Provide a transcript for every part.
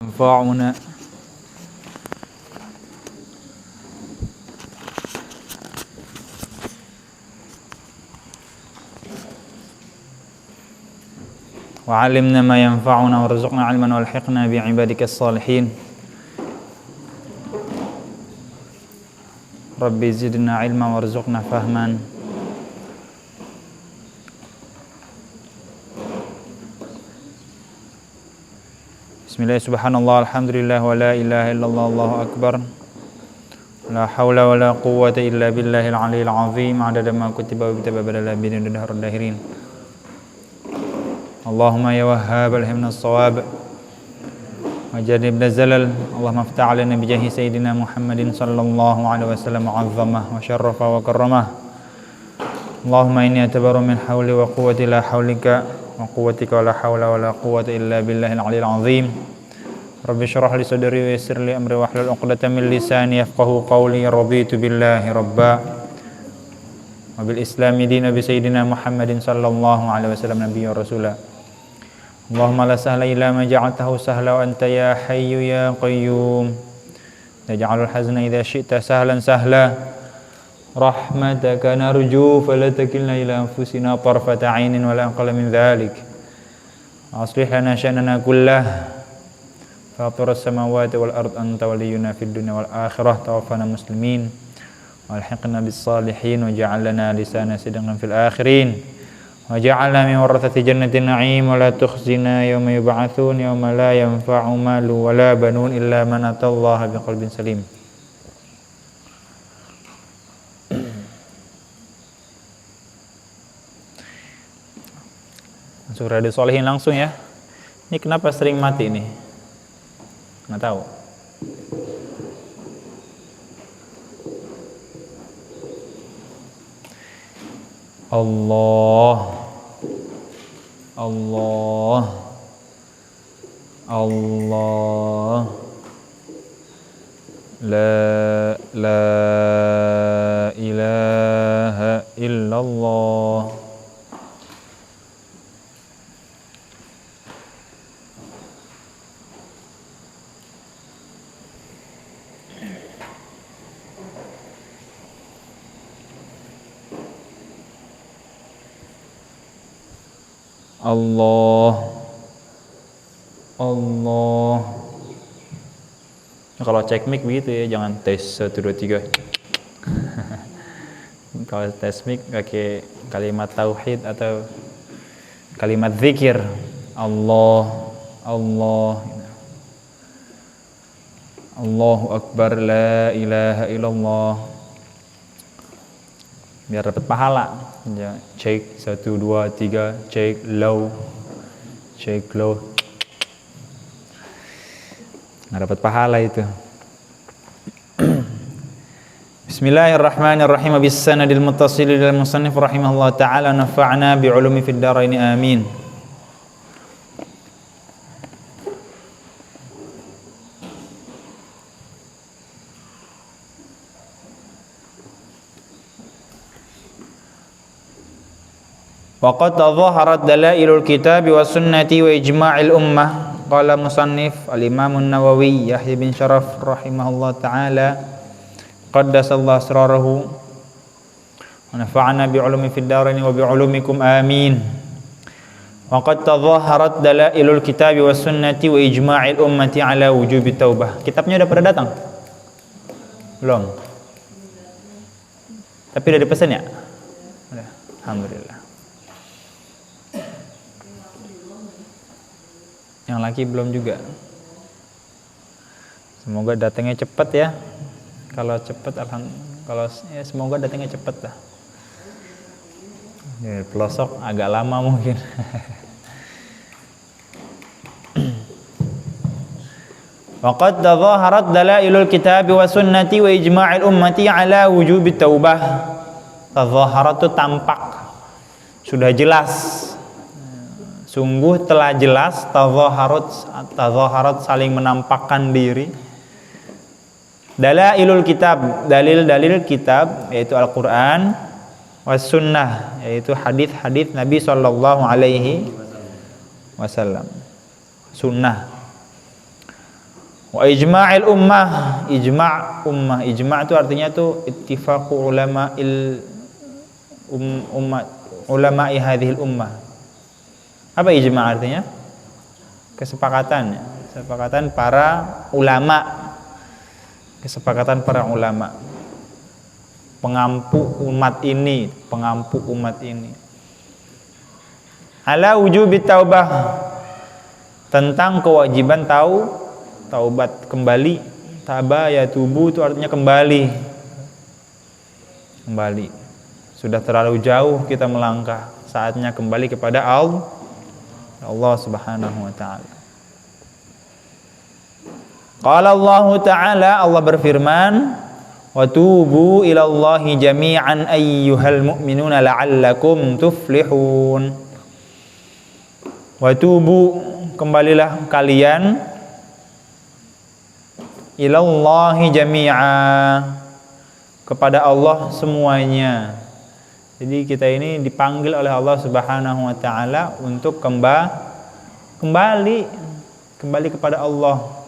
ينفعنا وعلمنا ما ينفعنا وارزقنا علما والحقنا بعبادك الصالحين ربي زدنا علما وارزقنا فهما Bismillah, subhanallah, alhamdulillah, wa la ilaha illallah, allahu akbar. La hawla wa la quwwata illa billahil aliyil azim. Adada ma kutiba wa bitaba badala bidin dahar dahirin. Allahumma ya wahhab alhimna as-sawab wa janibna zalal. Allahumma aftah alana bijahi sayyidina Muhammadin sallallahu alaihi wasallam mu'azzamah wa syarrafa wa karramah. Allahumma inni atabaru min hawli wa quwwati la hawlika wa quwwatika wa la hawla wa la quwwata illa billahil aliyil azim. Rabbi syrah li sadri wa yassir li amri wahlul 'uqdatam min lisani yafqahu qawli. Raditu billahi rabba wa bil islami dinan bi sayyidina Muhammadin sallallahu alaihi wasallam nabiyyan rasula. Allahumma la sahla illa ma ja'altahu sahla wa anta ya hayyu ya qayyum taj'alul hazna idza syi'ta sahlan sahla. Rahmataka narju fala takilna ila anfusina tarfata 'ainin wa la aqalla min dhalik. Aslih lana sya'nana kullah fatir as-samawati wal ard anta waliyuna fid dunya wal akhirah tawaffana muslimin walhiqna bis salihin waj'al lana lisana sidqan fil akhirin waj'alna min warathati jannatin na'im wa la tukhzina yawma yub'atsun yawma la yanfa'u malu wa la banun illa man atallaha biqalbin salim. Masuk Radio Sholihin langsung ya. Ini kenapa sering mati nih? Nggak tahu. Allah Allah Allah La ilaha illallah. Allah Allah. Nah, kalau cek mic begitu ya, jangan tes 1 2 3. Kalau tes mic pakai kalimat tauhid atau kalimat zikir. Allah Allah Allahu akbar la ilaha illallah. Biar dapat pahala. Ya, cek 1 2 3, cek low. Nggak dapat pahala itu. Bismillahirrahmanirrahim. Bis-sanadil muttasil lil musannif rahimahullah taala nafa'na bi ulumi fid dharain amin. Waqad tadhaharat dalailul kitabi was sunnati wa ijma'il ummah. Qala musannif al-Imam an-Nawawi Yahya bin Syaraf rahimahullah taala qaddasallahu asrarahu wa nafa'ana bi ulumi fid dharain wa bi ulumikum amin. Waqad tadhaharat dalailul kitabi was sunnati wa ijma'il ummati ala wujubi taubah. Kitabnya udah pada datang? Belum. Tapi udah dipesan ya? Udah. Alhamdulillah. Yang laki belum juga. Semoga datangnya cepat ya. Kalau cepat kalau ya semoga datangnya cepat lah. Ya, pelosok agak lama mungkin. Waqad tadhaharat dalailul kitabi wa sunnati wa ijma'il ummati ala wujubi taubah. Tadhaharat itu tampak. Sudah jelas. Sungguh telah jelas tadhaharat saling menampakkan diri. Dalailul kitab, dalil-dalil kitab yaitu Al-Qur'an, was sunnah yaitu hadis-hadis Nabi sallallahu alaihi wasallam. Sunnah. Wa ijma'il ummah, ijma' ummah. Ijma' itu artinya tuh ittifaqu ulama'il ulama'i hadhil ummah. Apa ijma' artinya? Kesepakatan, kesepakatan para ulama. Kesepakatan para ulama. Pengampu umat ini, pengampu umat ini. Ala wujubit taubah, tentang kewajiban taubat, kembali. Taba ya tubu itu artinya kembali. Kembali. Sudah terlalu jauh kita melangkah, saatnya kembali kepada Allah Subhanahu wa taala. Qala Allah taala, Allah berfirman, wa tubu ilallahi jami'an ayyuhal mu'minuna la'allakum tuflihun. Wa tubu, kembalilah kalian, ilallahi jami'a, kepada Allah semuanya. Jadi kita ini dipanggil oleh Allah Subhanahu wa taala untuk kembali kepada Allah.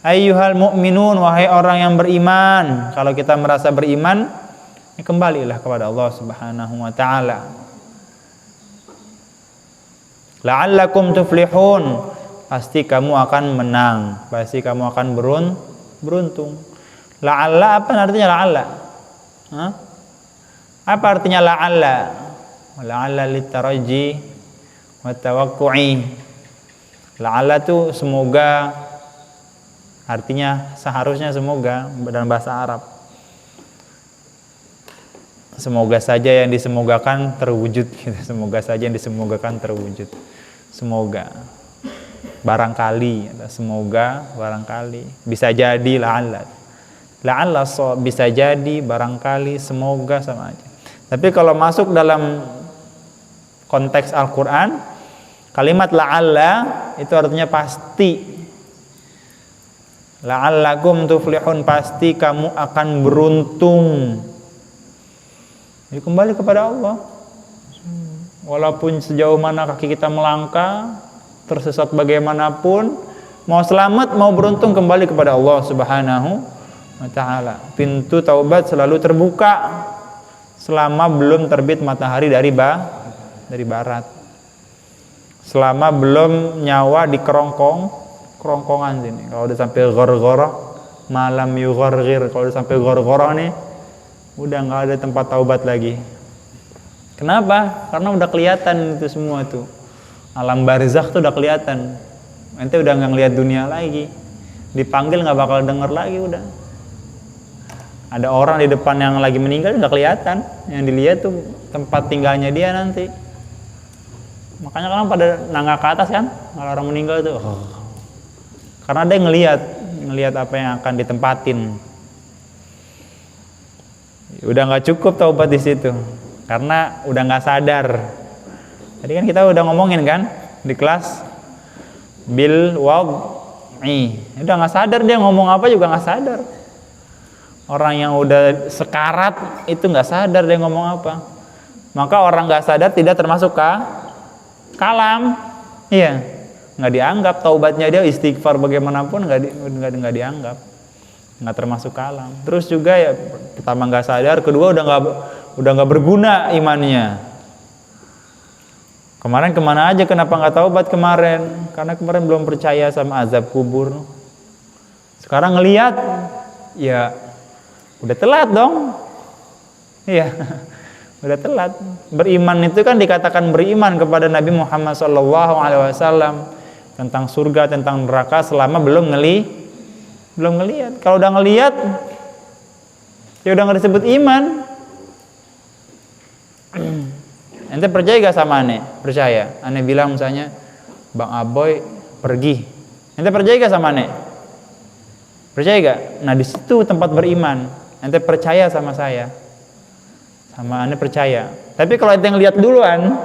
Ayyuhal mu'minun, wahai orang yang beriman. Kalau kita merasa beriman, kembalilah kepada Allah Subhanahu wa taala. La'allakum tuflihun, pasti kamu akan menang, pasti kamu akan beruntung. La'alla, apa artinya la'alla? Apa artinya la'alla? La'alla litaraji wa tawakku'i. La'alla itu semoga, artinya seharusnya semoga dalam bahasa Arab. Semoga saja yang disemogakan terwujud gitu. Semoga saja yang disemogakan terwujud. Semoga, barangkali, semoga, barangkali, bisa jadi, la'alla bisa jadi, barangkali, semoga, sama aja. Tapi kalau masuk dalam konteks Al-Quran, kalimat la'alla itu artinya pasti. La'allakum tuflihun, pasti kamu akan beruntung. Jadi kembali kepada Allah. Walaupun sejauh mana kaki kita melangkah, tersesat bagaimanapun, mau selamat, mau beruntung, kembali kepada Allah Subhanahu wa taala. Pintu taubat selalu terbuka selama belum terbit matahari dari barat. Selama belum nyawa di kerongkongan sini. Kalau udah sampai gor-goroh, malam yugharghir, kalau udah sampai gor-goroh nih, udah nggak ada tempat taubat lagi. Kenapa? Karena udah kelihatan itu semua tuh. Alam barzakh tuh udah kelihatan. Ente udah nggak ngeliat dunia lagi. Dipanggil nggak bakal denger lagi udah. Ada orang di depan yang lagi meninggal nggak kelihatan. Yang dilihat tuh tempat tinggalnya dia nanti. Makanya kan pada nangga ke atas kan, kalau orang meninggal tuh. Karena dia ngelihat apa yang akan ditempatin. Udah nggak cukup taubat di situ. Karena udah nggak sadar. Tadi kan kita udah ngomongin kan di kelas bil wad'i. Udah nggak sadar, dia ngomong apa juga nggak sadar. Orang yang udah sekarat itu nggak sadar dia ngomong apa. Maka orang nggak sadar tidak termasuk kalam. Iya, nggak dianggap taubatnya dia, istighfar bagaimanapun nggak dianggap. Nggak termasuk kalam. Terus juga ya, pertama nggak sadar, kedua udah nggak berguna imannya. Kemarin kemana aja, kenapa nggak taubat kemarin? Karena kemarin belum percaya sama azab kubur. Sekarang ngelihat, ya udah telat dong. Iya, udah telat. Beriman itu kan dikatakan beriman kepada Nabi Muhammad SAW tentang surga, tentang neraka selama belum ngelihat. Kalau udah ngelihat, ya udah nggak disebut iman. Ente percaya gak sama Ane? Percaya. Ane bilang misalnya, Bang Aboy pergi. Ente percaya gak sama Ane? Percaya gak? Nah di situ tempat beriman. Ente percaya sama saya, sama Ane percaya. Tapi kalau ente ngelihat duluan,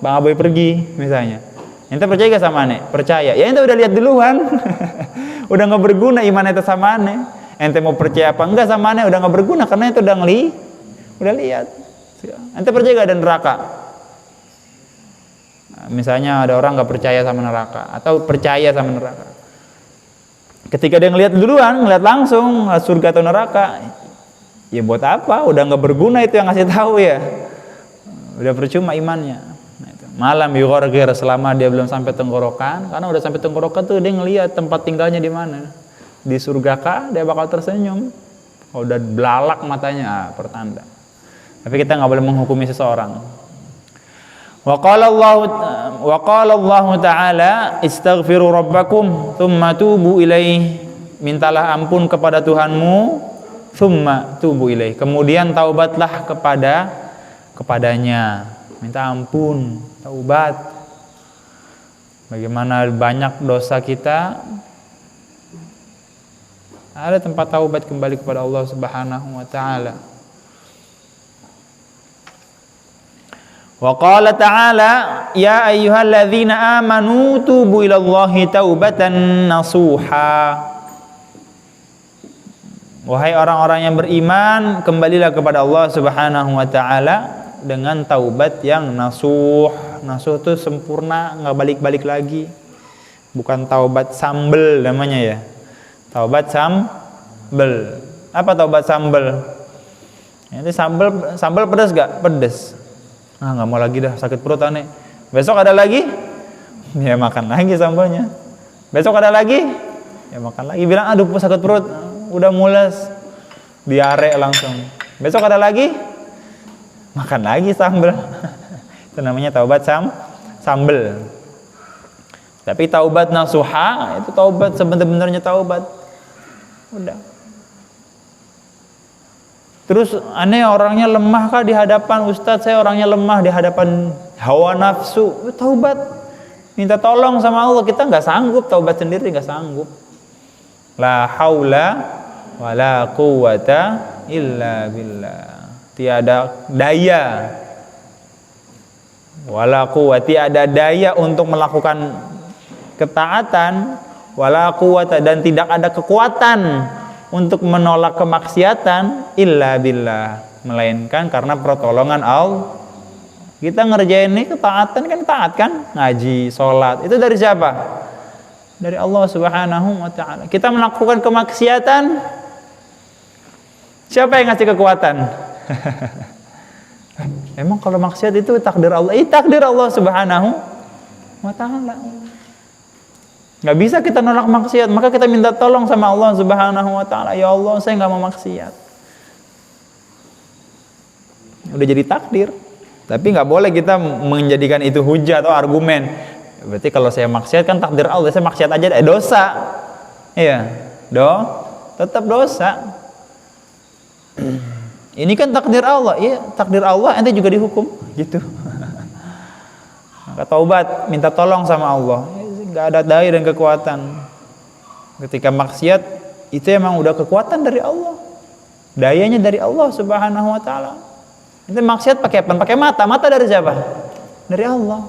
Bang Aboy pergi misalnya, ente percaya gak sama Ane? Percaya. Ya ente udah lihat duluan. Udah nggak berguna iman ente sama Ane. Ente mau percaya apa enggak sama Ane udah nggak berguna, karena itu udah lihat. Ente percaya gak ada neraka? Nah, misalnya ada orang nggak percaya sama neraka atau percaya sama neraka. Ketika dia ngelihat langsung surga atau neraka, ya buat apa? Udah nggak berguna itu yang ngasih tahu ya. Udah percuma imannya. Nah, itu. Malam yughargir, selama dia belum sampai tenggorokan, karena udah sampai tenggorokan tuh dia ngelihat tempat tinggalnya di mana. Di surga kah? Dia bakal tersenyum. Kalau udah belalak matanya, pertanda. Tapi kita nggak boleh menghukumi seseorang. Wa qala Allah Ta'ala istaghfiru rabbakum thumma tubu ilaih. Mintalah ampun kepada Tuhanmu, thumma tubu ilaih. Kemudian taubatlah kepadanya. Minta ampun, taubat. Bagaimana banyak dosa kita, ada tempat taubat kembali kepada Allah Subhanahu wa Ta'ala. Wa qala ta'ala ya ayyuhalladzina amanu tubu ilallahi taubatan nasuha. Wahai orang-orang yang beriman, kembalilah kepada Allah Subhanahu wa Ta'ala dengan taubat yang nasuh. Nasuh itu sempurna, enggak balik-balik lagi. Bukan taubat sambel namanya ya. Taubat sambel. Apa taubat sambel? Ini sambel pedas enggak? Pedas. Nggak mau lagi dah, sakit perut aneh. Besok ada lagi, ya makan lagi sambalnya. Besok ada lagi, ya makan lagi. Bilang aduh sakit perut, udah mules, diare langsung. Besok ada lagi, makan lagi sambal. Itu namanya taubat sambel. Tapi taubat nasuha itu taubat sebenarnya taubat. Udah. Terus aneh orangnya lemah kah di hadapan Ustadz, saya orangnya lemah di hadapan hawa nafsu. Taubat, minta tolong sama Allah. Kita nggak sanggup, taubat sendiri nggak sanggup. La haula wala quwata illa billah. Tiada daya, wala quwata, tiada daya untuk melakukan ketaatan, wala quwata, dan tidak ada kekuatan untuk menolak kemaksiatan illa billah, melainkan karena pertolongan Allah. Kita ngerjain ini ketaatan kan, taat kan, ngaji, sholat, itu dari siapa? Dari Allah Subhanahu wa Ta'ala. Kita melakukan kemaksiatan, siapa yang ngasih kekuatan? Emang kalau maksiat itu takdir Allah? Takdir Allah Subhanahu wa Ta'ala. Nggak bisa kita nolak maksiat, maka kita minta tolong sama Allah Subhanahu wa Ta'ala. Ya Allah, saya nggak mau maksiat. Udah jadi takdir. Tapi nggak boleh kita menjadikan itu hujah atau argumen. Berarti kalau saya maksiat kan takdir Allah, saya maksiat aja, dosa. Iya, tetap dosa. Ini kan takdir Allah, iya takdir Allah, ente juga dihukum, gitu. Maka taubat, minta tolong sama Allah. Gak ada daya dan kekuatan. Ketika maksiat itu emang udah kekuatan dari Allah, dayanya dari Allah Subhanahu wa Ta'ala. Itu maksiat pakai apa? Pakai mata. Mata dari siapa? Dari Allah.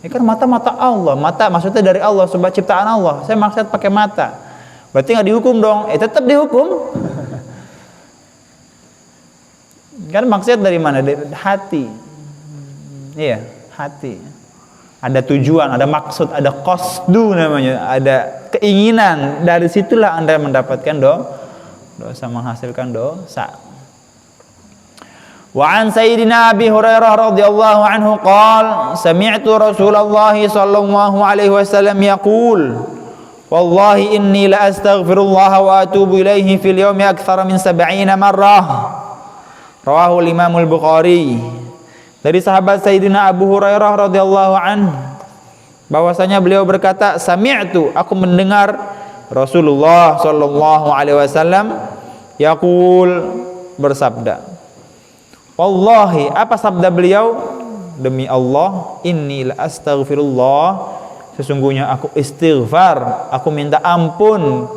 Ini kan mata Allah. Mata maksudnya dari Allah, sebab ciptaan Allah. Saya maksiat pakai mata, berarti nggak dihukum dong? Tetap dihukum. Kan maksiat dari mana? Dari hati. Iya, hati. Ada tujuan, ada maksud, ada qasdu namanya, ada keinginan. Dari situlah Anda mendapatkan dosa, menghasilkan dosa. Wa an sayyidina Abi Hurairah radhiyallahu anhu qala sami'tu Rasulullah sallallahu alaihi wasallam yaqul wallahi inni la astaghfirullah wa atubu ilaihi fil yawmi aktsara min 70 marrah. Rawahu Imam Al-Bukhari. Dari sahabat Sayyidina Abu Hurairah radhiyallahu anhu bahwasanya beliau berkata, sami'tu, aku mendengar Rasulullah sallallahu alaihi wasallam yaqul, bersabda. Wallahi, apa sabda beliau? Demi Allah, inni la astaghfirullah, sesungguhnya aku istighfar, aku minta ampun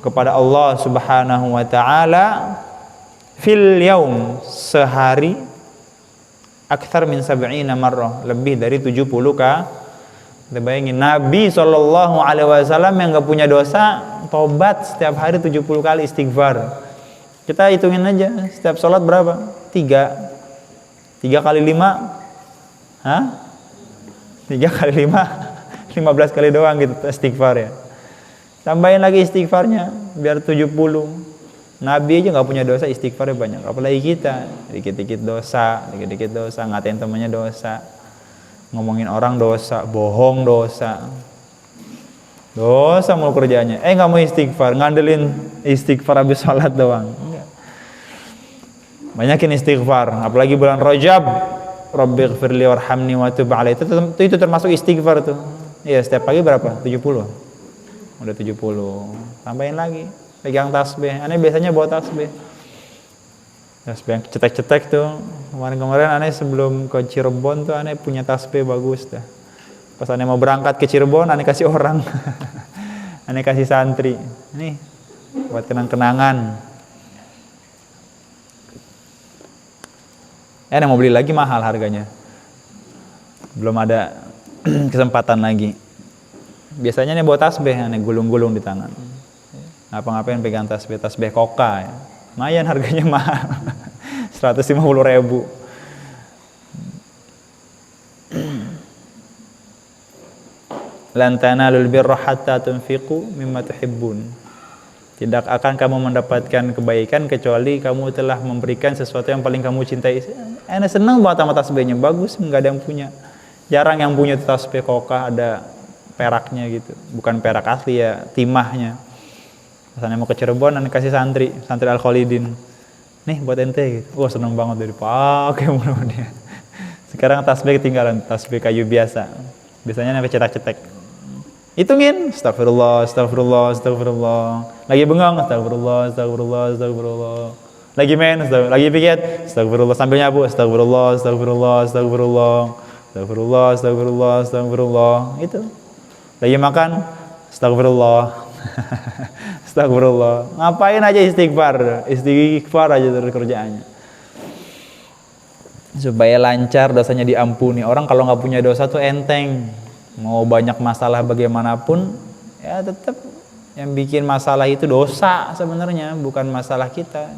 kepada Allah Subhanahu wa Ta'ala fil yaum, sehari, akthar min 70 marrah, lebih dari 70 kali. Kita bayangin Nabi SAW yang gak punya dosa, tobat setiap hari 70 kali istighfar. Kita hitungin aja, setiap sholat berapa? 3 kali 5, 3 kali 5, 15 kali doang gitu istighfar ya. Tambahin lagi istighfarnya biar 70. Nabi aja nggak punya dosa, istighfarnya banyak. Apalagi kita, dikit-dikit dosa, ngatain temannya dosa, ngomongin orang dosa, bohong dosa mulu kerjanya. Nggak mau istighfar, ngandelin istighfar habis sholat doang. Enggak. Banyakin istighfar, apalagi bulan Rajab. Rabbighfirli warhamni wa tub alaihi. Itu termasuk istighfar tuh. Iya, setiap pagi berapa? 70. Udah 70. Tambahin lagi. Pegang tasbih. Aneh biasanya bawa tasbih. Tasbih yang cetek-cetek tuh. Kemarin aneh sebelum ke Cirebon tuh aneh punya tasbih bagus dah. Pas aneh mau berangkat ke Cirebon, aneh kasih orang. Aneh kasih santri. Nih, buat kenang-kenangan. Aneh mau beli lagi mahal harganya. Belum ada kesempatan lagi. Biasanya aneh bawa tasbih, aneh gulung-gulung di tangan. Ngapa-ngapain pegang tasbih koka ya. Lumayan harganya mahal. 150.000. Lan tanalul birra hatta tunfiqu mimma tuhibbun. Tidak akan kamu mendapatkan kebaikan kecuali kamu telah memberikan sesuatu yang paling kamu cintai. Ana senang banget sama tasbihnya, bagus, enggak ada yang punya. Jarang yang punya tasbih koka ada peraknya gitu. Bukan perak asli ya, timahnya. Pas ana mau ke Cirebon, ana kasih santri Al-Khalidin. Nih buat ente gitu. Wah, seneng banget dari pakai mulu dia. Sekarang tasbih ketinggalan, tasbih kayu biasa. Biasanya sampai cetak-cetek. Hitungin, astagfirullah. Lagi bengong, astagfirullah. Lagi main, lagi pikir, astagfirullah. Sambil nyabu, astagfirullah. Itu. Lagi makan, astagfirullah. Astagfirullah. Ngapain aja istighfar aja terus kerjaannya. Supaya lancar dosanya diampuni. Orang kalau nggak punya dosa tuh enteng. Mau banyak masalah bagaimanapun, ya tetap yang bikin masalah itu dosa sebenarnya, bukan masalah kita.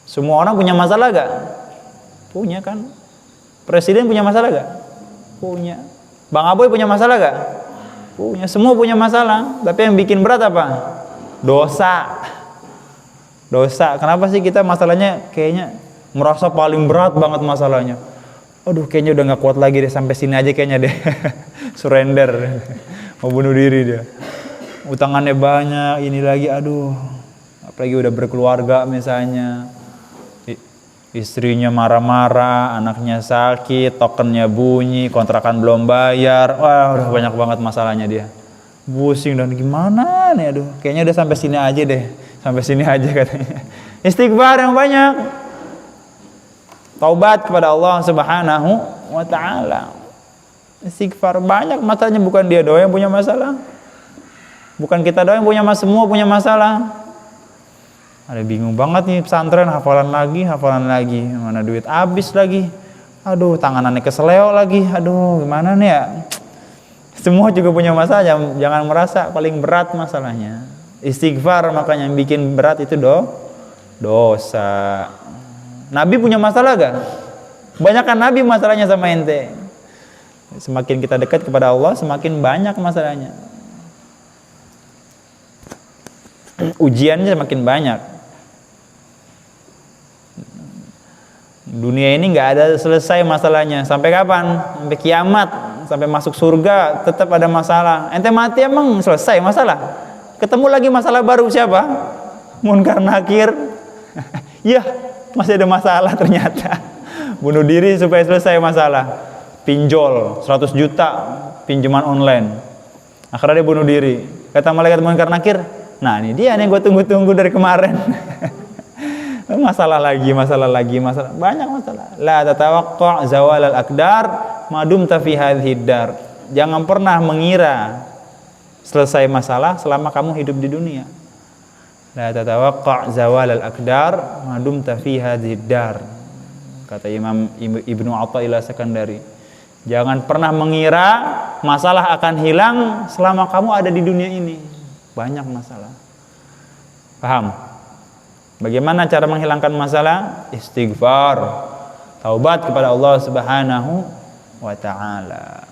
Semua orang punya masalah gak? Punya kan? Presiden punya masalah gak? Punya. Bang Aboy punya masalah gak? Punya. Semua punya masalah. Tapi yang bikin berat apa? Dosa. Kenapa sih kita masalahnya kayaknya merasa paling berat banget masalahnya? Aduh, kayaknya udah gak kuat lagi deh, sampai sini aja kayaknya deh. Surrender, mau bunuh diri dia. Utangannya banyak, ini lagi, aduh. Apalagi udah berkeluarga misalnya, istrinya marah-marah, anaknya sakit, tokennya bunyi, kontrakan belum bayar. Wah, udah banyak banget masalahnya dia. Pusing dan gimana nih, aduh. Kayaknya udah sampai sini aja deh, sampai sini aja katanya. Istighfar yang banyak. Taubat kepada Allah Subhanahu wa ta'ala. Istighfar banyak masalahnya, bukan dia doang yang punya masalah. Bukan kita doang yang punya masalah, semua punya masalah. Ada bingung banget nih pesantren, hafalan lagi. Mana duit habis lagi. Aduh, tanganannya keseleo lagi. Aduh, gimana nih ya? Semua juga punya masalah, jangan merasa paling berat masalahnya. Istighfar makanya yang bikin berat itu dosa. Nabi punya masalah gak? Banyak kan Nabi masalahnya sama ente. Semakin kita dekat kepada Allah, semakin banyak masalahnya. Ujiannya semakin banyak. Dunia ini nggak ada selesai masalahnya. Sampai kapan? Sampai kiamat, sampai masuk surga, tetap ada masalah. Ente mati emang selesai masalah? Ketemu lagi masalah baru siapa? Munkar Nakir. Ya, masih ada masalah ternyata. Bunuh diri supaya selesai masalah. Pinjol 100 juta pinjaman online, akhirnya dia bunuh diri. Kata malaikat Munkar Nakir, nah ini dia nih gue tunggu-tunggu dari kemarin. masalah lagi, banyak masalah. La tatawaqqa zawal al-aqdar madum fi hadhihi dar. Jangan pernah mengira selesai masalah selama kamu hidup di dunia. La tatawaqqa zawal al-aqdar madum fi hadhihi dar. Kata Imam Ibnu Athaillah Sekandari. Jangan pernah mengira masalah akan hilang selama kamu ada di dunia ini. Banyak masalah. Paham? Bagaimana cara menghilangkan masalah? Istighfar. Taubat kepada Allah Subhanahu wa ta'ala.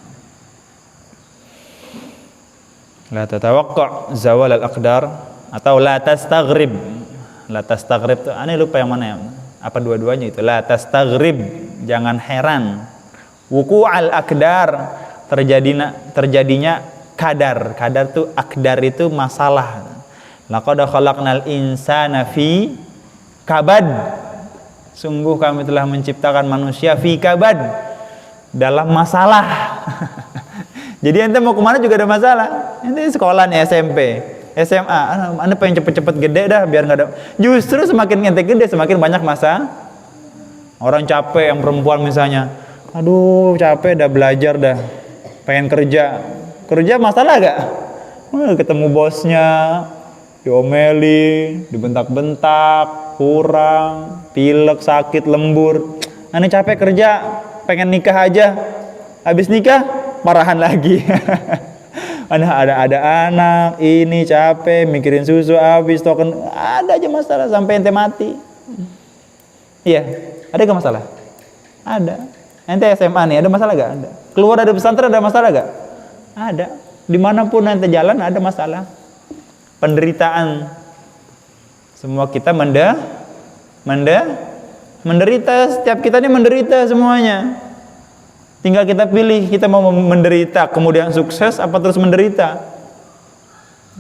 La tatawaqqa' zawal al-aqdar atau la tastaghrib. La tastaghrib itu aneh, lupa yang mana ya. Apa dua-duanya itu? La tastaghrib, jangan heran. Wuqu'al aqdar, terjadinya kadar. Kadar itu, akdar itu masalah. Laqad khalaqnal insana fi kabad. Sungguh kami telah menciptakan manusia fi kabad, dalam masalah. Jadi ente mau kemana juga ada masalah. Ente sekolah nih SMP, SMA, anda pengen cepet-cepet gede dah biar nggak ada. Justru semakin ente gede semakin banyak masa. Orang capek, yang perempuan misalnya, aduh capek dah belajar dah, pengen kerja masalah gak? Ketemu bosnya, diomeli, dibentak-bentak, kurang, pilek, sakit, lembur. Ane capek kerja, pengen nikah aja, habis nikah marahan lagi. ada anak, ini capek, mikirin susu habis, token, ada aja masalah sampai ente mati. Iya, ada gak masalah? Ada. Ente SMA nih, ada masalah gak? Ada. Keluar dari pesantren ada masalah gak? Ada. Dimanapun ente jalan ada masalah. Penderitaan. Semua kita menderita. Setiap kita ini menderita semuanya. Tinggal kita pilih, kita mau menderita kemudian sukses apa terus menderita.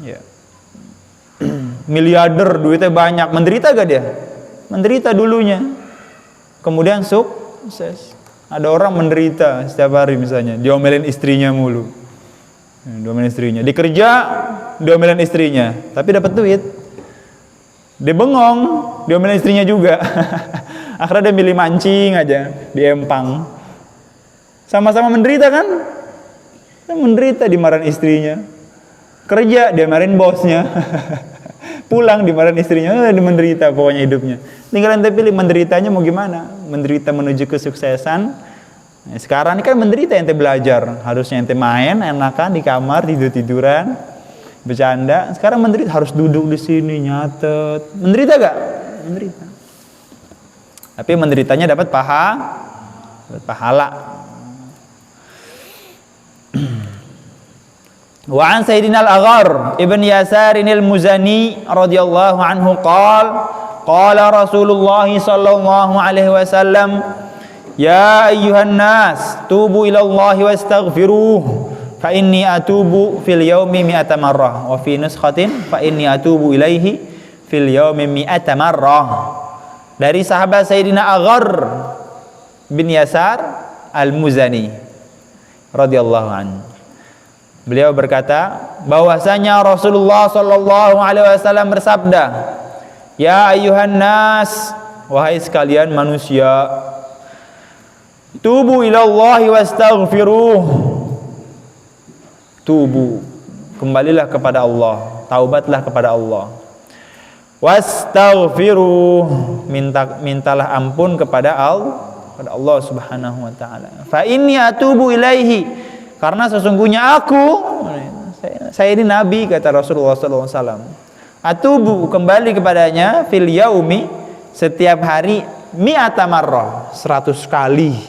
Ya. Miliarder, duitnya banyak, menderita gak dia? Menderita dulunya, kemudian sukses. Ada orang menderita setiap hari misalnya, diomelin istrinya mulu, diomelin istrinya, dikerja diomelin istrinya, tapi dapat duit. Dia bengong, diomelin istrinya juga. Akhirnya dia milih mancing aja di empang. Sama-sama menderita kan? Menderita, dimarahin istrinya. Kerja, dia marahin bosnya. Pulang, dimarahin istrinya. Dia menderita pokoknya hidupnya. Tinggal ente pilih menderitanya mau gimana. Menderita menuju kesuksesan. Nah, sekarang ini kan menderita ente belajar. Harusnya ente main, enakan di kamar, tidur-tiduran, bercanda. Sekarang menderita, harus duduk di sini, nyatet. Menderita gak? Menderita. Tapi menderitanya dapat pahala. Wa an Sayyidina Al-Aghar Ibn Yasar Al-Muzani radhiyallahu anhu qala Rasulullah sallallahu alaihi wasallam, ya ayyuhan nas tubu ila Allah wastaghfiruh fa inni atubu fil yaumi mi'ata marrah wa fi nuskhatin fa inni atubu ilaihi fil yaumi mi'ata marrah. Dari sahabat Sayyidina Aghar bin Yasar Al-Muzani radhiyallahu anhu, beliau berkata bahwasanya Rasulullah sallallahu alaihi wasallam bersabda, ya ayyuhan nas, wahai sekalian manusia, tubu ilallahi wastaghfiruh, tubu, kembalilah kepada Allah, taubatlah kepada Allah, wastaghfiruh, mintalah ampun kepada Allah Subhanahu wa taala. Fa inni atubu ilaihi, karena sesungguhnya saya ini nabi, kata Rasulullah sallallahu alaihi wasallam. Atubu, kembali kepadanya, fil yaumi, setiap hari, mi'ata marrah, 100 kali.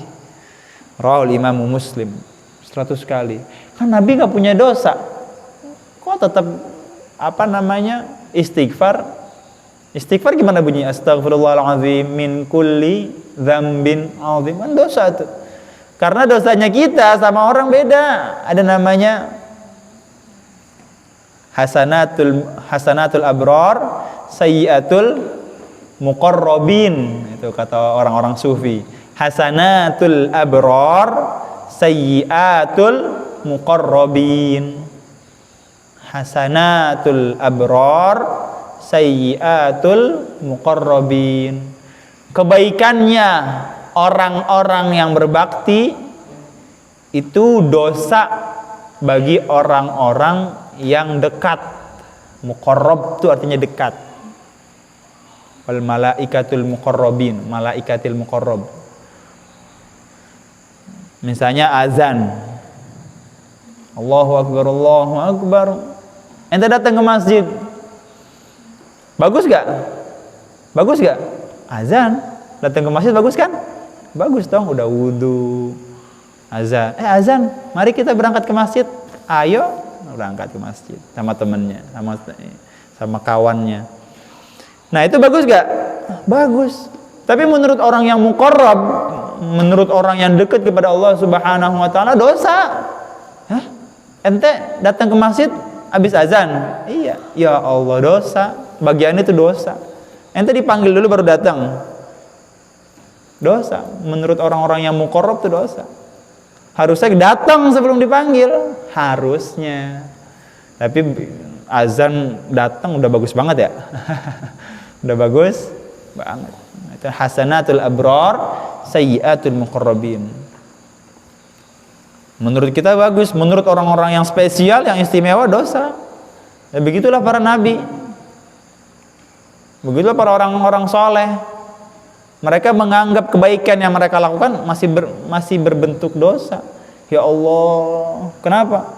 Rawal Imam Muslim, 100 kali. Kan nabi enggak punya dosa, kok tetap istighfar? Istighfar gimana bunyi? Astaghfirullahaladzim min kulli dzambin adzim. Kan dosa tuh. Karena dosanya kita sama orang beda. Ada namanya hasanatul abrar, sayyiatul muqarrabin. Itu kata orang-orang sufi. Hasanatul abrar, sayyiatul muqarrabin. Hasanatul abrar, sayyiatul muqarrabin. Kebaikannya orang-orang yang berbakti itu dosa bagi orang-orang yang dekat. Muqarrab itu artinya dekat. Wal malaikatul muqarrabin, malaikatil muqarrab. Misalnya azan, Allahu akbar, Allahu akbar. Ente datang ke masjid, bagus gak? Bagus gak? Azan, datang ke masjid bagus kan? Bagus dong, udah wudu, azan. Azan, mari kita berangkat ke masjid. Ayo, berangkat ke masjid sama temennya, sama kawannya. Nah itu bagus gak? Bagus. Tapi menurut orang yang muqarrab, menurut orang yang dekat kepada Allah Subhanahu wa taala, dosa. Hah? Ente datang ke masjid habis azan? Iya. Ya Allah, dosa. Bagian itu dosa. Ente dipanggil dulu baru datang. Dosa. Menurut orang-orang yang muqarrab itu dosa. Harusnya datang sebelum dipanggil. Harusnya. Tapi azan datang udah bagus banget ya. Udah bagus banget. Itu hasanatul abrar, sayyiatul muqarrabin. Menurut kita bagus, menurut orang-orang yang spesial, yang istimewa dosa. Ya begitulah para nabi. Begitulah para orang-orang soleh. Mereka menganggap kebaikan yang mereka lakukan masih berbentuk dosa. Ya Allah, kenapa?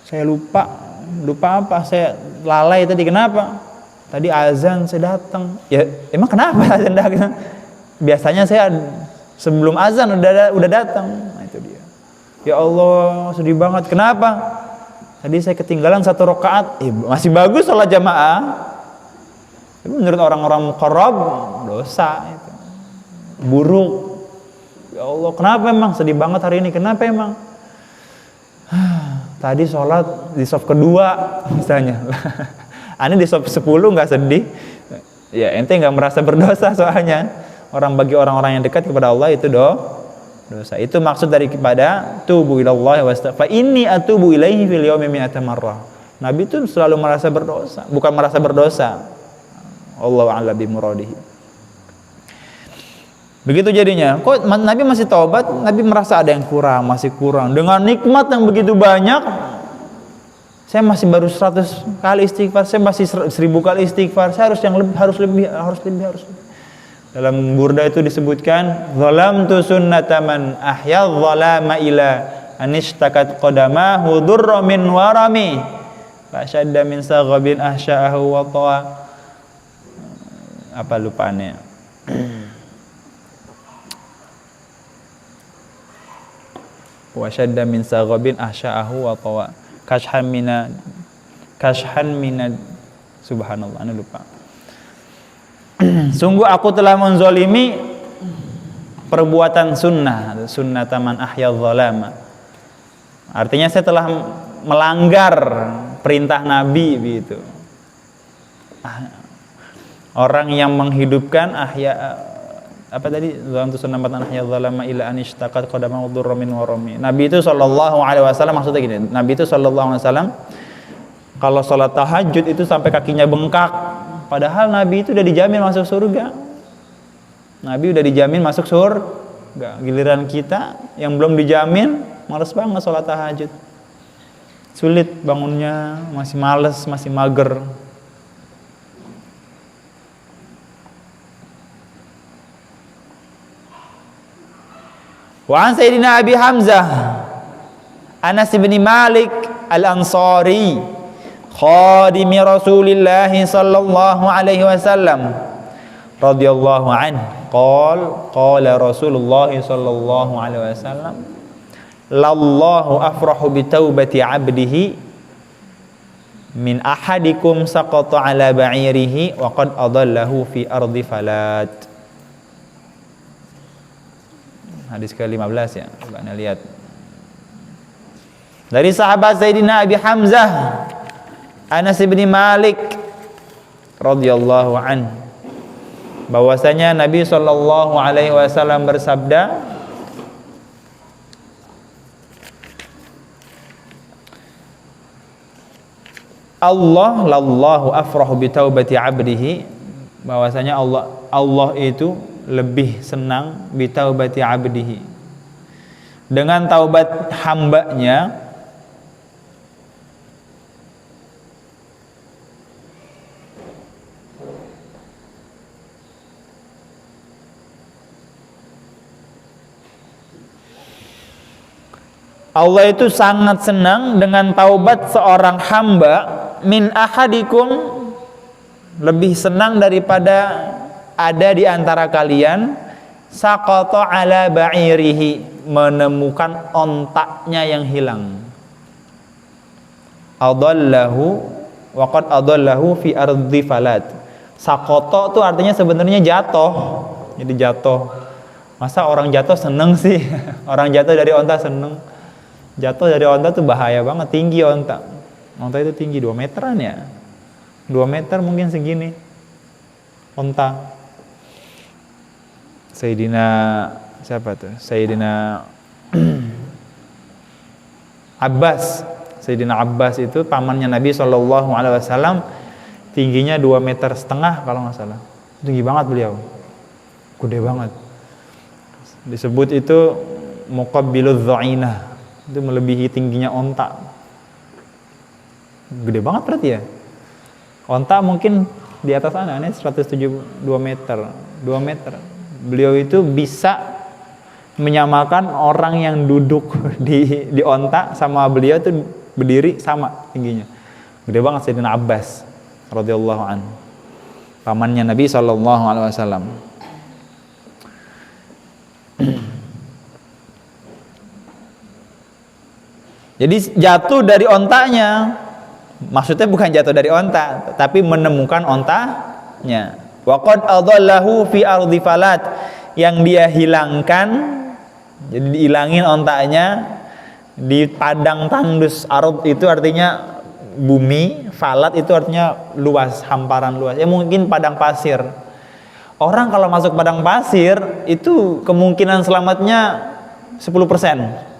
Saya lupa apa? Saya lalai tadi, kenapa? Tadi azan saya datang. Ya emang kenapa azan datang? Biasanya saya sebelum azan udah datang. Nah, itu dia. Ya Allah, sedih banget. Kenapa? Tadi saya ketinggalan 1 rakaat. Masih bagus sholat jamaah. Tapi menurut orang-orang muqarrab dosa itu. Buruk. Ya Allah, kenapa emang sedih banget hari ini? Kenapa emang? Tadi sholat di saf kedua misalnya. Ani di saf 10 nggak sedih. Ya ente nggak merasa berdosa soalnya. Bagi orang-orang yang dekat kepada Allah itu dosa. Itu maksud daripada tubu ilallahi fa inni atubu ilaihi fil yaumi mi'ata marrah. Nabi itu selalu merasa berdosa, bukan merasa berdosa. Allahu a'lam bimuradihi. Begitu jadinya. Kok Nabi masih taubat? Nabi merasa ada yang kurang, masih kurang. Dengan nikmat yang begitu banyak, saya masih baru 100 kali istighfar, saya masih 1000 kali istighfar, saya harus lebih. Dalam Burda itu disebutkan, zalamtu sunnataman ahya dzalama ila anishtakat qadamahu durra min warami fa shadda min saghabin ahsya'ahu wa ta'a. Apa lupaannya? Wa shadda min saghabin ahsya'ahu wa ta'a. Kashan mina subhanallah, anu lupa. Sungguh aku telah menzalimi perbuatan sunnataman ahya dzalama. Artinya saya telah melanggar perintah Nabi begitu. Orang yang menghidupkan apa tadi, zalamtu sunnatan ahya dzalama ila anishtaqat qadama udurra min warami. Nabi itu sallallahu alaihi wasallam, maksudnya gini, Nabi itu sallallahu alaihi wasallam kalau salat tahajud itu sampai kakinya bengkak, padahal Nabi itu udah dijamin masuk surga. Nabi udah dijamin masuk surga. Giliran kita yang belum dijamin, malas banget salat tahajud. Sulit bangunnya, masih malas, masih mager. Wa an Sayyidina Abi Hamzah Anas bin Malik Al-Ansari khadimi Rasulillah sallallahu alaihi wasallam radhiyallahu anhu qala Rasulullah sallallahu alaihi wasallam lallahu afrahu bi taubati 'abdihi min ahadikum saqata 'ala ba'irihi wa qad adallahu fi ardi falat. Hadis ke-15 ya, coba Anda lihat. Dari sahabat Sayyidina Abi Hamzah Anas bin Malik radhiyallahu anhu, bahwasanya Nabi sallallahu alaihi wasallam bersabda, lallahu afrahu bi taubati 'abdihi, bahwasanya Allah itu lebih senang bi taubati 'abdihi, dengan taubat hambanya. Allah itu sangat senang dengan taubat seorang hamba, min ahadikum, lebih senang daripada ada di antara kalian, saqata ala ba'irihi, menemukan ontaknya yang hilang. adallahu wa qad adallahu fi ardi falat. Sakoto tuh artinya sebenarnya jatuh. Jadi jatuh. Masa orang jatuh seneng sih? Orang jatuh dari onta seneng. Jatuh dari onta tuh bahaya banget, tinggi onta. Onta itu tinggi 2 meteran ya. 2 meter mungkin segini. Onta. Sayyidina siapa tuh? Sayyidina Abbas. Sayyidina Abbas itu pamannya Nabi SAW, tingginya 2,5 meter kalau nggak salah. Tinggi banget beliau. Gede banget. Disebut itu muqabbiludz dha'inah. Itu melebihi tingginya onta. Gede banget berarti ya. Onta mungkin di atas sana, ini 172 meter. 2 meter. Beliau itu bisa menyamakan orang yang duduk di onta sama beliau itu berdiri sama tingginya. Gede banget Sayyidina Abbas radhiyallahu anhu. Pamannya Nabi SAW. Jadi jatuh dari ontanya, maksudnya bukan jatuh dari onta, tapi menemukan ontanya. Wa qad adallahu fi ardi falat, yang dia hilangkan, jadi dihilangin ontanya di padang tandus. Ard itu artinya bumi, falat itu artinya luas, hamparan luas. Ya mungkin padang pasir. Orang kalau masuk padang pasir itu kemungkinan selamatnya 10%.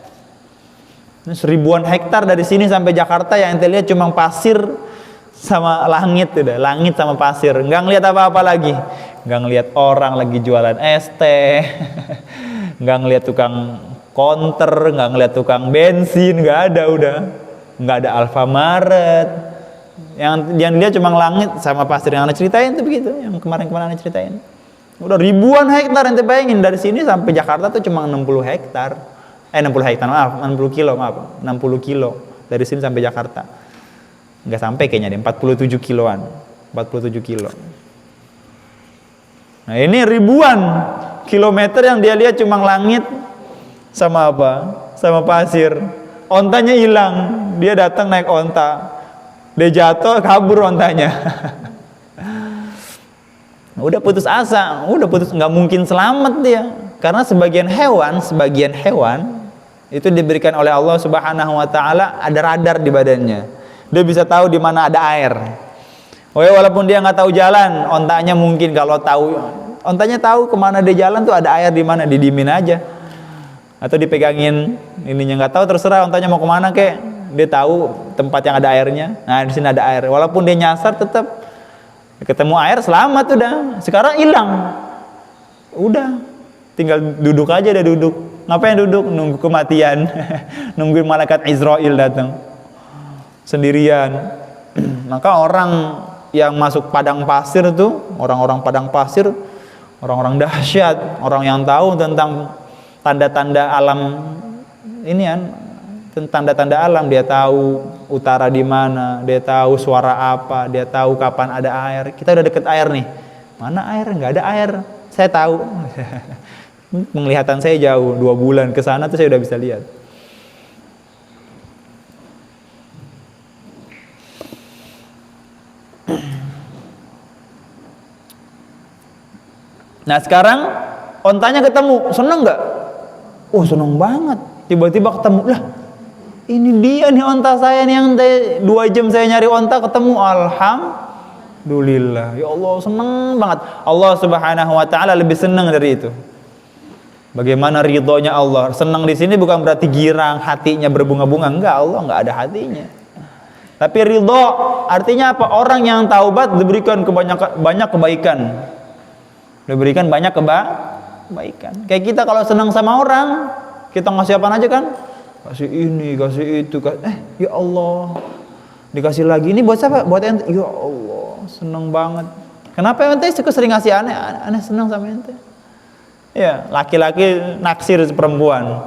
Seribuan hektar dari sini sampai Jakarta yang ente lihat cuma pasir sama langit, udah langit sama pasir, nggak ngeliat apa-apa lagi, nggak ngeliat orang lagi jualan es teh, nggak ngeliat tukang konter, nggak ngeliat tukang bensin, nggak ada, udah nggak ada Alfamaret, yang dia cuma langit sama pasir. Yang anda ceritain tuh begitu, yang kemarin-kemarin anda ceritain, udah ribuan hektar. Ente bayangin dari sini sampai Jakarta tuh cuma 60 hektar. 60 hektar, maaf, 60 kilo, maaf, 60 kilo dari sini sampai Jakarta. Nggak sampai kayaknya deh, 47 kiloan, 47 kilo. Nah ini ribuan kilometer yang dia lihat cuma langit sama apa? Sama pasir. Ontanya hilang, dia datang naik onta, dia jatuh, kabur ontanya. Udah putus asa, udah putus, nggak mungkin selamat dia. Karena sebagian hewan itu diberikan oleh Allah Subhanahu wa taala ada radar di badannya. Dia bisa tahu di mana ada air. Walaupun dia nggak tahu jalan, ontanya mungkin kalau tahu, ontanya tahu kemana dia jalan tuh ada air di mana, didimin aja. Atau dipegangin ininya, nggak tahu, terserah ontanya mau kemana kek. Dia tahu tempat yang ada airnya. Nah di sini ada air. Walaupun dia nyasar tetap ketemu air, selamat udah. Sekarang hilang. Udah. Tinggal duduk aja, dia duduk. Ngapain duduk? Nunggu kematian. Nungguin malaikat Israel datang. Sendirian. Maka orang yang masuk padang pasir tuh, orang-orang padang pasir, orang-orang dahsyat, orang yang tahu tentang tanda-tanda alam ini kan, tanda-tanda alam. Dia tahu utara di mana, dia tahu suara apa, dia tahu kapan ada air. Kita udah deket air nih. Mana air? Nggak ada air. Saya tahu. Penglihatan saya jauh, 2 bulan ke sana tuh saya udah bisa lihat. Nah sekarang ontanya ketemu, seneng nggak? Oh seneng banget. Tiba-tiba ketemu, lah ini dia nih onta saya nih, yang 2 jam saya nyari onta ketemu. Alhamdulillah, ya Allah, seneng banget. Allah Subhanahu wa taala lebih seneng dari itu. Bagaimana ridhonya Allah. Senang di sini bukan berarti girang, hatinya berbunga-bunga. Enggak, Allah enggak ada hatinya. Tapi ridho artinya apa? Orang yang taubat diberikan banyak kebaikan. Diberikan banyak kebaikan. Kayak kita kalau senang sama orang, kita ngasih apa aja kan? Kasih ini, kasih itu, ya Allah. Dikasih lagi, ini buat siapa? Buat ente. Ya Allah, senang banget. Kenapa ente sering ngasih aneh senang sama ente? Ya, laki-laki naksir perempuan.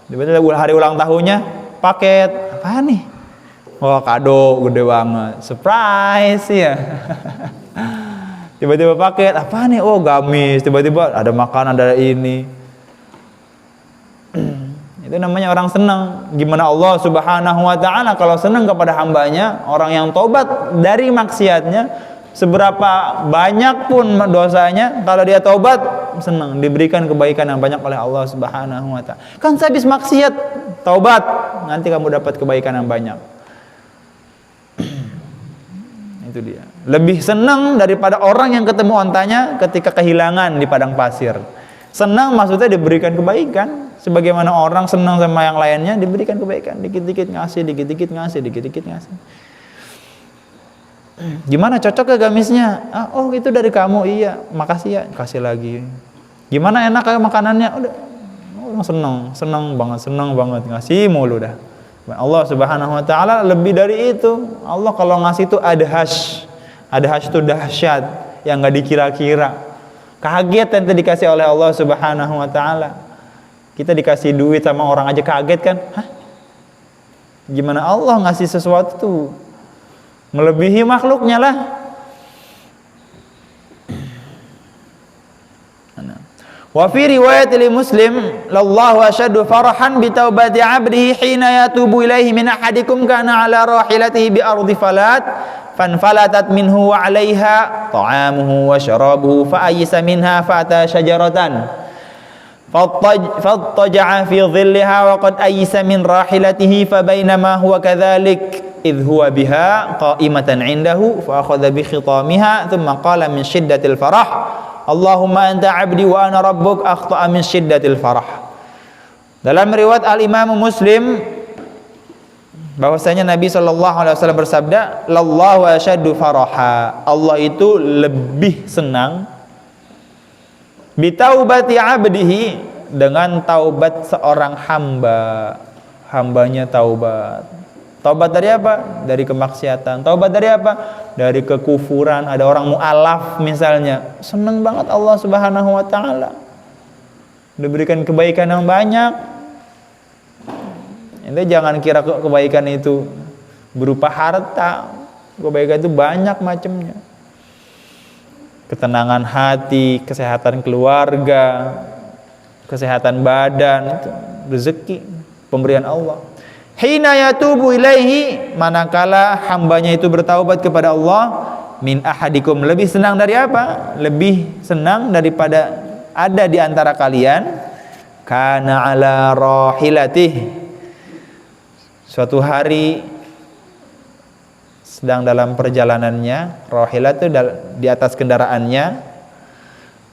Tiba-tiba hari ulang tahunnya paket apa nih? Wah, kado gede banget, surprise ya. Tiba-tiba paket apa nih? Oh, gamis. Tiba-tiba ada makanan, ada ini. Itu namanya orang senang. Gimana Allah Subhanahu wa taala kalau senang kepada hambanya, orang yang tobat dari maksiatnya, seberapa banyak pun dosanya, kalau dia tobat, senang, diberikan kebaikan yang banyak oleh Allah Subhanahu wa taala. Kan saya habis maksiat, tobat, nanti kamu dapat kebaikan yang banyak. Itu dia. Lebih senang daripada orang yang ketemu ontanya ketika kehilangan di padang pasir. Senang maksudnya diberikan kebaikan. Sebagaimana orang senang sama yang lainnya, diberikan kebaikan, dikit-dikit ngasih, dikit-dikit ngasih, dikit-dikit ngasih. Gimana, cocok ke gamisnya? Oh itu dari kamu, iya, makasih ya, kasih lagi. Gimana, enak kayak makanannya? Udah, senang banget, ngasih mulu dah. Allah Subhanahu wa taala lebih dari itu. Allah kalau ngasih itu adhash itu dahsyat, yang nggak dikira-kira. Kaget nanti dikasih oleh Allah Subhanahu wa taala. Kita dikasih duit sama orang aja kaget kan? Hah? Gimana Allah ngasih sesuatu tuh melebihi makhluknya lah. Wa fi riwayat li Muslim, lallahu ashaddu farahan bi taubati 'abdihi hina yatubu ilaihi min ahadikum kana 'ala rahilatihi bi ardi falat fanfalatat minhu wa 'alaiha ta'amuhu wa sharabuhu fa ayisa minha fa ata syajaratan فاضطجع في ظلها وقد أيس من راحلته فبينما هو كذلك إذ هو بها قائمة عنده فأخذ بخطامها ثم قال من شدة الفرح اللهم أنت عبدي وأنا ربك أخطأ من شدة الفرح. Dalam riwayat Al-Imam Muslim bahwasanya Nabi SAW bersabda, lallahu asyaddu faraha, Allah itu lebih senang bitaubati abdihi, dengan taubat seorang hambanya taubat. Taubat dari apa? Dari kemaksiatan. Taubat dari apa? Dari kekufuran. Ada orang mu'alaf misalnya, senang banget Allah Subhanahu wa taala, diberikan kebaikan yang banyak. Ente jangan kira kebaikan itu berupa harta. Kebaikan itu banyak macamnya. Ketenangan hati, kesehatan keluarga, kesehatan badan, itu rezeki pemberian Allah. Hina yatubu ilaihi, manakala hambanya itu bertaubat kepada Allah, min ahadikum, lebih senang dari apa? Lebih senang daripada ada di antara kalian, kana ala rahilatih, suatu hari sedang dalam perjalanannya, rahilat itu di atas kendaraannya,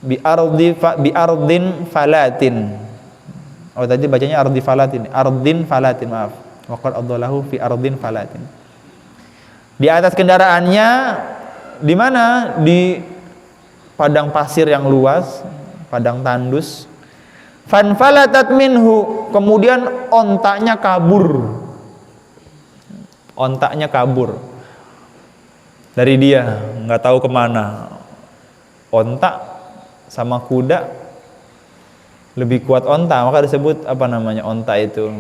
bi ardin falatin. Oh tadi bacanya ardin falatin, maaf. Waqad adallahu fi ardin falatin. Di atas kendaraannya di mana? Di padang pasir yang luas, padang tandus. Fanfalatat minhu, kemudian ontaknya kabur. Ontaknya kabur dari dia, nggak tahu kemana. Ontak sama kuda lebih kuat onta, maka disebut apa namanya onta itu,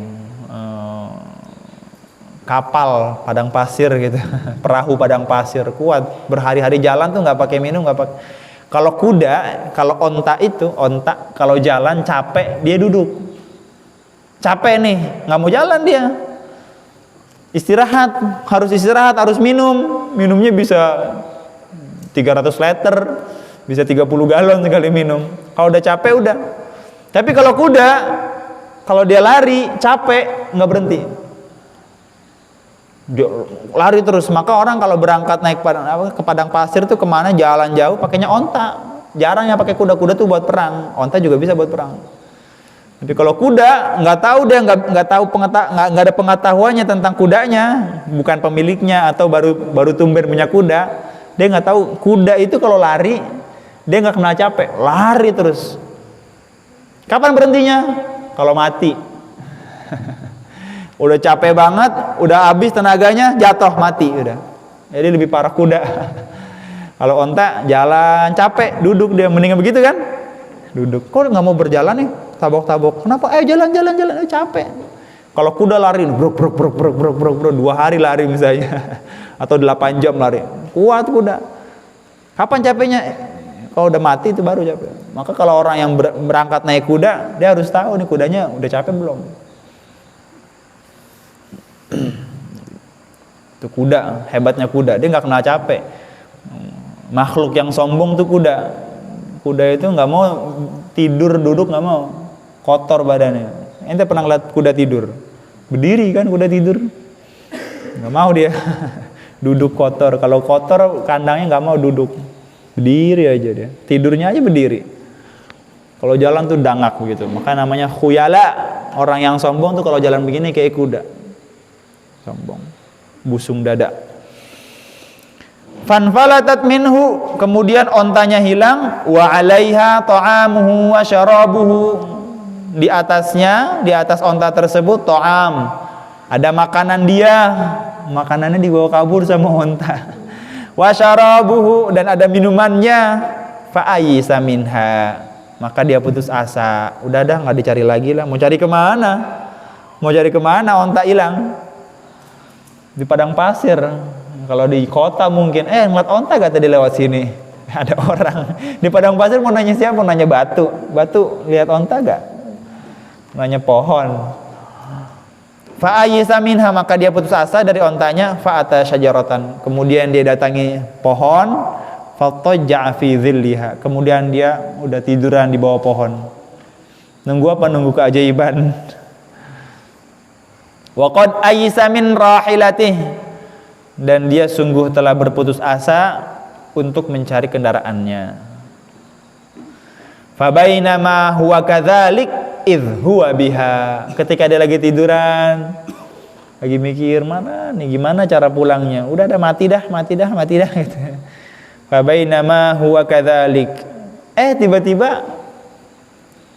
kapal padang pasir gitu. Perahu padang pasir, kuat, berhari-hari jalan tuh nggak pakai minum, nggak pakai. Kalau kuda, kalau onta itu, onta kalau jalan capek dia duduk, capek nih nggak mau jalan dia, istirahat, harus minumnya bisa 300 liter, bisa 30 galon sekali minum. Kalau udah capek udah. Tapi kalau kuda, kalau dia lari capek nggak berhenti, dia lari terus. Maka orang kalau berangkat naik ke padang pasir tuh kemana, jalan jauh pakainya onta. Jarang yang pakai kuda tuh buat perang. Onta juga bisa buat perang. Tapi kalau kuda nggak tahu, dia nggak ada pengetahuannya tentang kudanya, bukan pemiliknya atau baru tumben punya kuda, dia nggak tahu kuda itu kalau lari dia nggak kenal capek, lari terus. Kapan berhentinya? Kalau mati. Udah capek banget, udah habis tenaganya, jatuh mati udah. Jadi lebih parah kuda. Kalau onta jalan capek, duduk dia, mendingan begitu kan? Duduk. Kok nggak mau berjalan nih? Tabok-tabok. Kenapa? Ayo jalan, capek. Kalau kuda lari, brok 2 hari lari misalnya, atau 8 jam lari. Kuat kuda. Kapan capeknya? Kalau udah mati itu baru capek. Maka kalau orang yang berangkat naik kuda, dia harus tahu nih kudanya udah capek belum. Itu kuda, hebatnya kuda, dia nggak kenal capek. Makhluk yang sombong tuh kuda. Kuda itu nggak mau tidur, duduk nggak mau, kotor badannya. Ente pernah lihat kuda tidur? Berdiri kan kuda tidur, nggak mau dia. Duduk kotor, kalau kotor kandangnya nggak mau duduk, berdiri aja dia. Tidurnya aja berdiri. Kalau jalan tuh dangak begitu, maka namanya khuyala. Orang yang sombong tuh kalau jalan begini kayak kuda, sombong, busung dada. Fanfalatat minhu, kemudian ontanya hilang. Wa alaiha ta'amuhu wa syarabuhu, di atasnya, di atas onta tersebut ta'am, ada makanan dia, makanannya dibawa kabur sama onta. Wa syarabuhu, dan ada minumannya. Fa ayisa minha, maka dia putus asa. Udah dah, nggak dicari lagi lah. Mau cari kemana? Mau cari kemana? Onta hilang di padang pasir. Kalau di kota mungkin, ngeliat onta gak tadi lewat sini? Ada orang di padang pasir mau nanya siapa? Mau nanya batu. Batu, lihat onta gak? Nanya pohon. Fa'ayisa minha, maka dia putus asa dari ontanya. Fa'ata syajaratan, kemudian dia datangi pohon. Fatajja'a fi dhilliha, kemudian dia udah tiduran di bawah pohon. Nunggu apa? Nunggu keajaiban. Wa qad ayisa min rahilatih, dan dia sungguh telah berputus asa untuk mencari kendaraannya. Fabainama huwa kadzalik idh huwa biha, ketika dia lagi tiduran, lagi mikir mana nih gimana cara pulangnya, udah ada mati dah gitu. Fabainama huwa kadzalik, tiba-tiba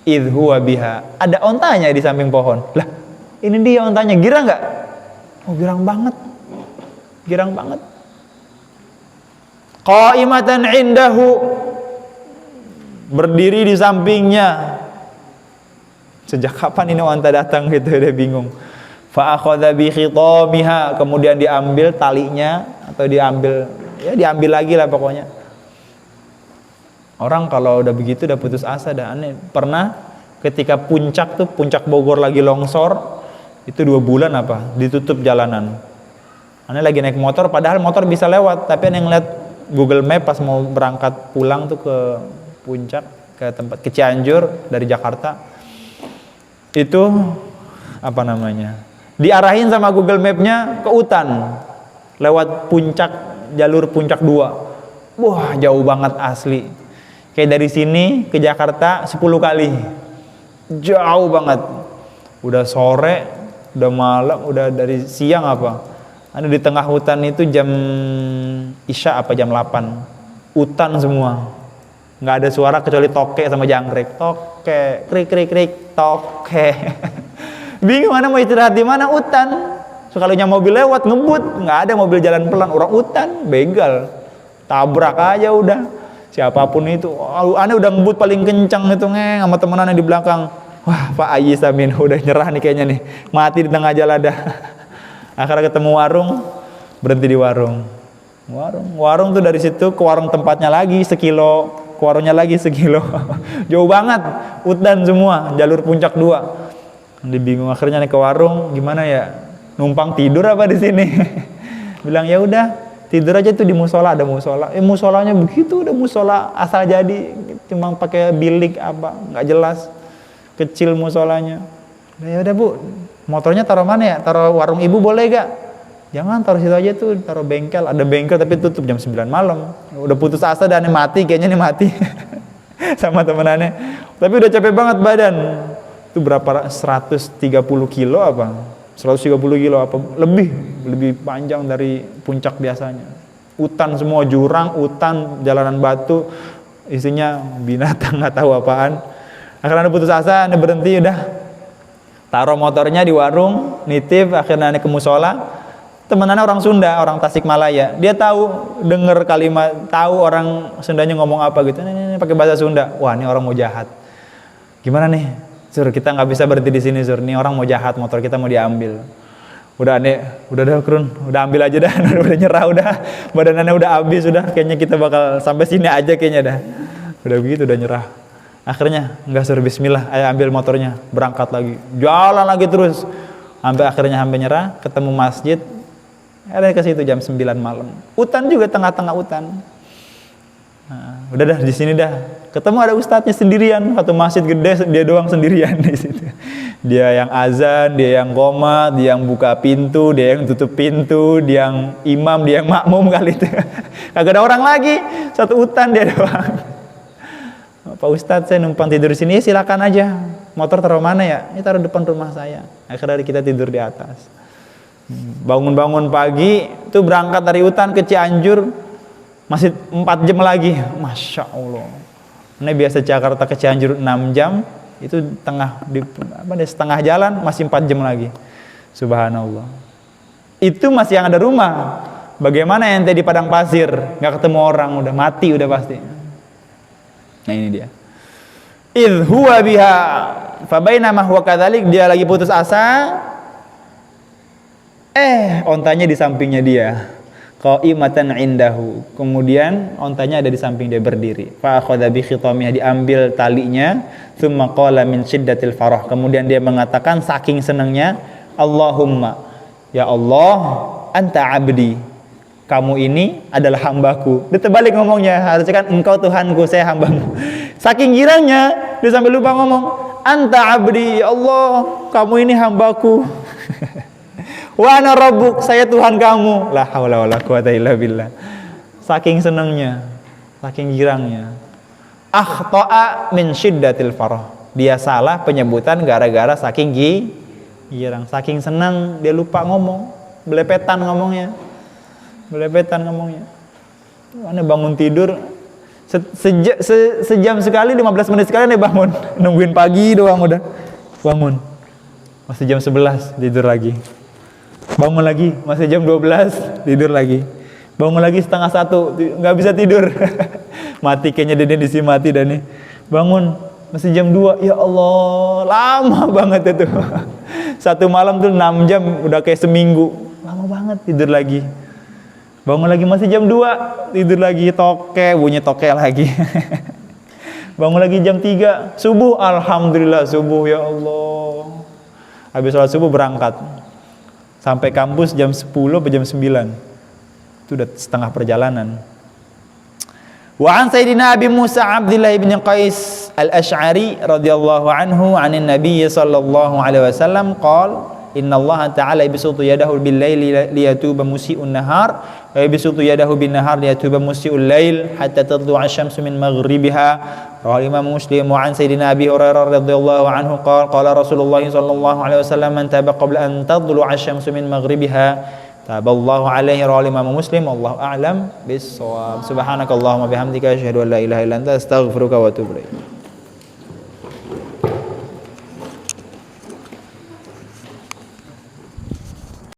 idh huwa biha, ada ontanya di samping pohon. Lah, ini dia ontanya, girang enggak? Oh, girang banget. Qaimatan indahu, berdiri di sampingnya. Sejak kapan ini onta datang gitu, dia bingung. Fa akhadha bi khitamiha, kemudian diambil talinya, atau diambil lagi lah pokoknya. Orang kalau udah begitu udah putus asa, dah aneh. Pernah ketika puncak Bogor lagi longsor, itu 2 bulan ditutup jalanan. Aneh lagi naik motor, padahal motor bisa lewat, tapi aneh ngeliat Google Map pas mau berangkat pulang tuh ke puncak, ke Cianjur dari Jakarta, itu diarahin sama Google Map-nya ke hutan, lewat puncak, jalur puncak 2. Wah, jauh banget asli, kayak dari sini ke Jakarta 10 kali, jauh banget. Udah sore, udah malam, udah dari siang Ada di tengah hutan itu jam Isya jam 8. Hutan semua. Nggak ada suara kecuali toke sama jangkrik. Toke, krik krik krik, toke. Bingung mana mau istirahat di mana? Hutan. Sekalinya mobil lewat ngebut, nggak ada mobil jalan pelan, orang hutan, begal. Tabrak aja udah. Siapapun itu. Aneh udah ngebut paling kencang itu sama temenannya di belakang. Wah, Pak Ayisa min udah nyerah nih kayaknya nih. Mati di tengah jalan dah. Akhirnya ketemu warung, berhenti di warung. Warung tuh dari situ ke warung tempatnya lagi sekilo, ke warungnya lagi sekilo. Jauh banget, hutan semua, jalur puncak 2. Dia bingung, akhirnya nih ke warung, gimana ya? Numpang tidur apa di sini? Bilang ya udah, tidur aja tuh di musola, ada musola. Musolanya begitu, udah musola asal jadi, cuma pakai bilik nggak jelas. Kecil musolanya. Ya udah Bu, motornya taruh mana ya? Taruh warung ibu boleh gak? Jangan, taruh situ aja tuh, taruh bengkel. Ada bengkel tapi tutup jam 9 malam. Udah putus asa dan kayaknya mati. Sama temenannya. Tapi udah capek banget badan. Itu berapa? 130 kilo 130 kilo lebih panjang dari puncak biasanya. Hutan semua, jurang, hutan, jalanan batu, isinya binatang nggak tahu apaan. Akhirnya putus asa, berhenti udah. Taruh motornya di warung, nitip, akhirnya ke musola. Temenannya orang Sunda, orang Tasikmalaya. Dia denger kalimat, tahu orang Sundanya ngomong apa gitu. Ini pakai bahasa Sunda. Wah, ini orang mau jahat. Gimana nih? Sur, kita nggak bisa berhenti di sini, Sur. Ini orang mau jahat, motor kita mau diambil. Udah dah Krun, udah ambil aja dah. Udah nyerah, udah. Badanannya udah habis, udah. Kayaknya kita bakal sampai sini aja kayaknya dah. Udah begitu, udah nyerah. Akhirnya enggak, Sur, bismillah, ayo ambil motornya, berangkat lagi, jalan lagi terus. Sampai akhirnya hamba nyerah, ketemu masjid, ada ke situ jam 9 malam. Hutan juga, tengah-tengah hutan. Nah, udah dah di sini dah. Ketemu ada ustadznya sendirian, satu masjid gede, dia doang sendirian di situ. Dia yang azan, dia yang qomat, dia yang buka pintu, dia yang tutup pintu, dia yang imam, dia yang makmum kali itu. Kagak ada orang lagi, satu hutan dia doang. Pak Ustadz, saya numpang tidur di sini, silakan aja. Motor taruh mana ya? Ini taruh depan rumah saya. Akhirnya kita tidur di atas. Bangun-bangun pagi, itu berangkat dari hutan ke Cianjur, masih 4 jam lagi. Masya Allah. Ini biasa Jakarta ke Cianjur 6 jam, itu setengah jalan masih 4 jam lagi. Subhanallah. Itu masih yang ada rumah. Bagaimana ente di padang pasir, nggak ketemu orang, udah mati udah pasti. Nah ini dia. Idh huwa biha fa bainama huwa kadzalik, dia lagi putus asa. Ontanya di sampingnya dia. Qaimatan indahu. Kemudian ontanya ada di samping dia berdiri. Fa akhadha bi khitamih, diambil talinya, tsumma qala min syiddatil farah. Kemudian dia mengatakan saking senangnya, Allahumma, ya Allah, anta abdi. Kamu ini adalah hambaku. Dia terbalik ngomongnya, harusnya kan engkau Tuhanku, saya hambamu. Saking girangnya, dia sampai lupa ngomong, anta abdi, ya Allah, kamu ini hambaku. Wa ana rabbuk, saya Tuhan kamu. La haula wala quwata illa billah. Saking senangnya, saking girangnya. Akhta'a min syiddatil farah. Dia salah penyebutan gara-gara saking girang, saking senang dia lupa ngomong, belepetan ngomongnya. Anda bangun tidur sejam sekali, 15 menit sekali nih bangun, nungguin pagi doang udah bangun. Masih jam 11 tidur lagi. Bangun lagi, masih jam 12 tidur lagi. Bangun lagi setengah 1, nggak bisa tidur. Mati kayaknya dia di sini mati dan nih. Bangun masih jam 2, ya Allah, lama banget itu. Satu malam tuh 6 jam, udah kayak seminggu. Lama banget tidur lagi. Bangun lagi masih jam 2, tidur lagi, bunyi toke lagi. Bangun lagi jam 3, subuh, alhamdulillah subuh, ya Allah. Habis sholat subuh berangkat. Sampai kampus jam 10 atau jam 9. Itu udah setengah perjalanan. Wa an Sayyidina Abi Musa Abdullah ibn Qais al-Ash'ari radhiyallahu anhu 'anil Nabiy sallallahu alaihi wasallam qala Inna Allah Ta'ala yabsutu yadahu bil laili liyatuba musii'un nahar wa yabsutu yadahu bin nahar liyatuba musii'ul lail hatta tadlu'a asy-syamsu min maghribiha. Rawahu Imam Muslim. Wa an Sayyidina Abi Hurairah radhiyallahu anhu qala Rasulullah sallallahu alaihi wasallam man taba qabla an tadlu'a asy-syamsu min maghribiha taballahu alaihi. Rawahu Imam Muslim. Wallahu a'lam bis-shawab. Subhanakallahumma bihamdika asyhadu an la ilaha illa anta astaghfiruka wa atubu ilaik.